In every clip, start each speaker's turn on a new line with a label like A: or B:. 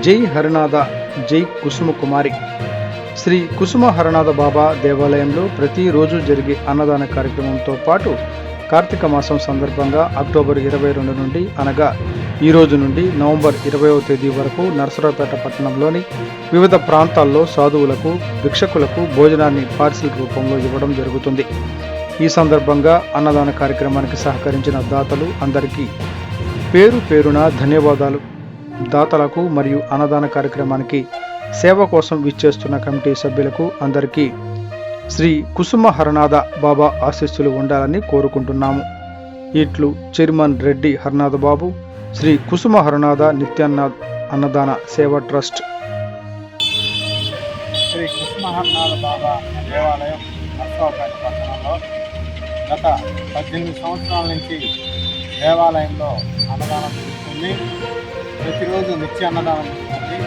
A: జై హరనాథ, జై కుసుమ కుమారి. శ్రీ కుసుమ హరనాథ బాబా దేవాలయంలో ప్రతిరోజు జరిగే అన్నదాన కార్యక్రమంతో పాటు కార్తీక మాసం సందర్భంగా అక్టోబర్ 22 నుండి అనగా ఈ రోజు నుండి నవంబర్ 20వ తేదీ వరకు నరసరావుపేట పట్టణంలోని వివిధ ప్రాంతాల్లో సాధువులకు, భిక్షకులకు భోజనాన్ని పార్సిల్ రూపంలో ఇవ్వడం జరుగుతుంది. ఈ సందర్భంగా అన్నదాన కార్యక్రమానికి సహకరించిన దాతలు అందరికీ పేరు పేరున ధన్యవాదాలు. దాతలకు మరియు అన్నదాన కార్యక్రమానికి సేవ కోసం విచ్చేస్తున్న కమిటీ సభ్యులకు అందరికీ శ్రీ కుసుమ హరనాథ బాబా ఆశీస్సులు ఉండాలని కోరుకుంటున్నాము. ఇట్లు చైర్మన్ రెడ్డి హరనాథ బాబు, శ్రీ కుసుమ హరనాథ నిత్యాన్న అన్నదాన సేవా ట్రస్ట్.
B: శ్రీ కుసుమ హరనాథ బాబా దేవాలయం నరసరావుపేట పట్టణంలో గత 18 సంవత్సరాల నుంచి దేవాలయంలో అన్నదానం జరుగుతుంది. ప్రతిరోజు నిత్య అన్నదానం జరుగుతుంది.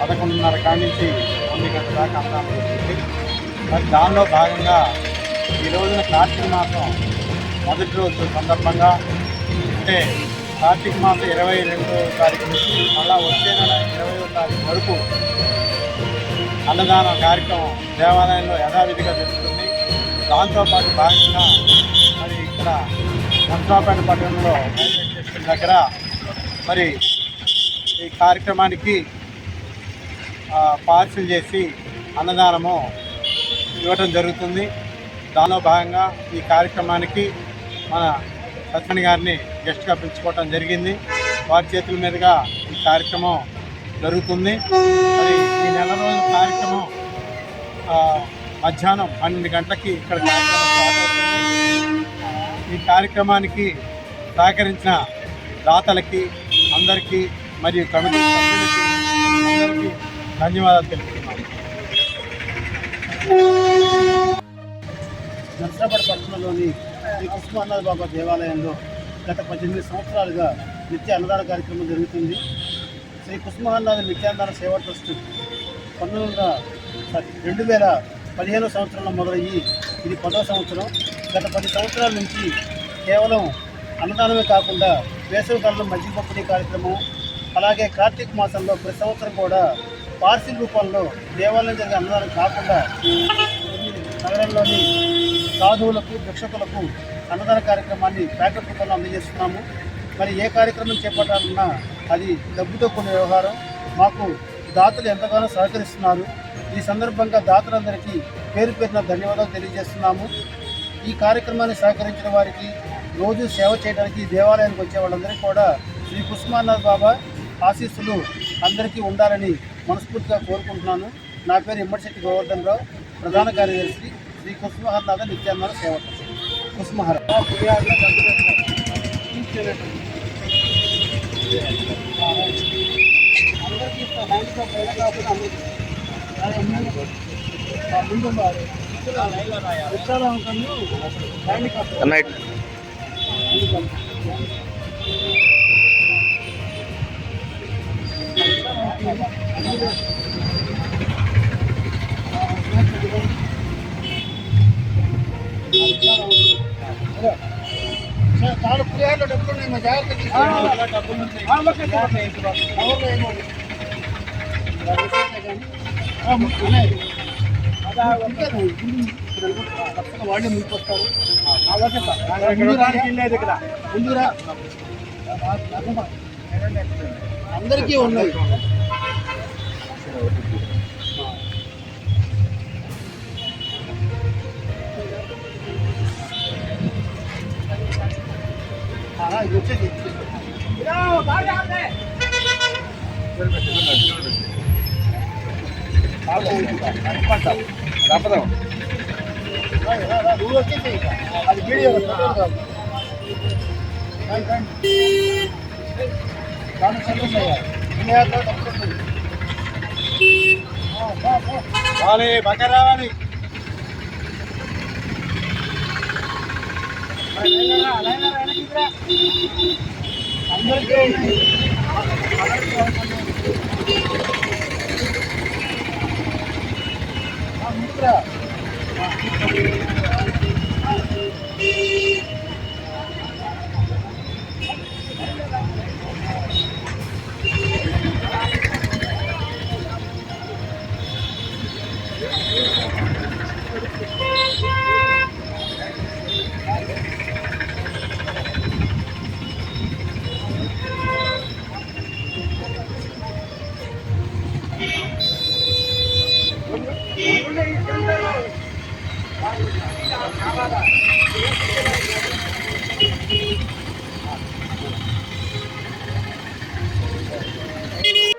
B: 11:30 కాడి నుంచి 1 గంటల దాకా అన్నదానం జరుగుతుంది. మరి దానిలో భాగంగా ఈ రోజున కార్తీక మాసం మొదటి రోజు సందర్భంగా, అంటే కార్తీక మాసం 22వ తారీఖు నుంచి మళ్ళా వచ్చే నెల 20వ తారీఖు వరకు అన్నదాన కార్యక్రమం దేవాలయంలో యథావిధిగా జరుగుతుంది. దాంతోపాటు భాగంగా మరి ఇక్కడ నరసరావుపేట పట్టణంలో రైల్వే స్టేషన్ దగ్గర మరి ఈ కార్యక్రమానికి పార్సిల్ చేసి అన్నదానము ఇవ్వటం జరుగుతుంది. దానిలో భాగంగా ఈ కార్యక్రమానికి మన సత్యని గారిని గెస్ట్గా పిలుచుకోవటం జరిగింది. వారి చేతుల మీదుగా ఈ కార్యక్రమం జరుగుతుంది. మరి ఈ నెల రోజుల కార్యక్రమం మధ్యాహ్నం 12 గంటలకి ఇక్కడ కార్యక్రమం స్టార్ట్ అవుతుంది. ఈ కార్యక్రమానికి సహకరించిన దాతలకి అందరికీ మరియు కమిటీ సభ్యులకి అందరికీ ధన్యవాదాలు తెలుపుతున్నాను.
C: నరసరావుపేట పట్టణంలోని శ్రీ కుసుమ హరనాథ బాబా దేవాలయంలో గత 18 సంవత్సరాలుగా నిత్య అన్నదాన కార్యక్రమం జరుగుతుంది. శ్రీ కుసుమ హరనాథ నిత్యాన్నదాన సేవా ట్రస్ట్ 2015వ సంవత్సరంలో మొదలయ్యి ఇది 10వ సంవత్సరం. గత 10 సంవత్సరాల నుంచి కేవలం అన్నదానమే కాకుండా వేసవికాలంలో మజ్జిగ పంపిణీ కార్యక్రమం, అలాగే కార్తీక మాసంలో ప్రతి సంవత్సరం కూడా పార్సిల్ రూపంలో దేవాలయం జరిగే అన్నదానం కాకుండా నగరంలోని సాధువులకు, భిక్షకులకు అన్నదాన కార్యక్రమాన్ని ప్యాకెట్ రూపంలో అందజేస్తున్నాము. మరి ఏ కార్యక్రమం చేపట్టాలన్నా అది డబ్బుతో కొన్ని వ్యవహారం. మాకు దాతలు ఎంతగానో సహకరిస్తున్నారు. ఈ సందర్భంగా దాతలందరికీ పేరు పేరున ధన్యవాదాలు తెలియజేస్తున్నాము. ఈ కార్యక్రమాన్ని సహకరించిన వారికి, రోజు సేవ చేయడానికి దేవాలయానికి వచ్చే వాళ్ళందరికీ కూడా శ్రీ కుసుమ హరనాథ బాబా ఆశీస్సులు అందరికీ ఉండాలని మనస్ఫూర్తిగా కోరుకుంటున్నాను. నా పేరు ఇమ్మడిశెట్టి గోవర్ధన్ రావు, ప్రధాన కార్యదర్శి, శ్రీ కుసుమ హరనాథ నిత్యాన్నదాన సేవ ట్రస్ట్. కుసుమ చాలా పులిహారలో డబ్బులు ఉన్నాయి, మా జాగ్రత్త వాళ్ళే ముందుకు వస్తారు. ముందురా అందరికీ ఉన్నాయి. ఇది వచ్చేది అది వీడియో
B: రావాలి, బాగా రావాలి.
C: అందరికీ ముందుకురా.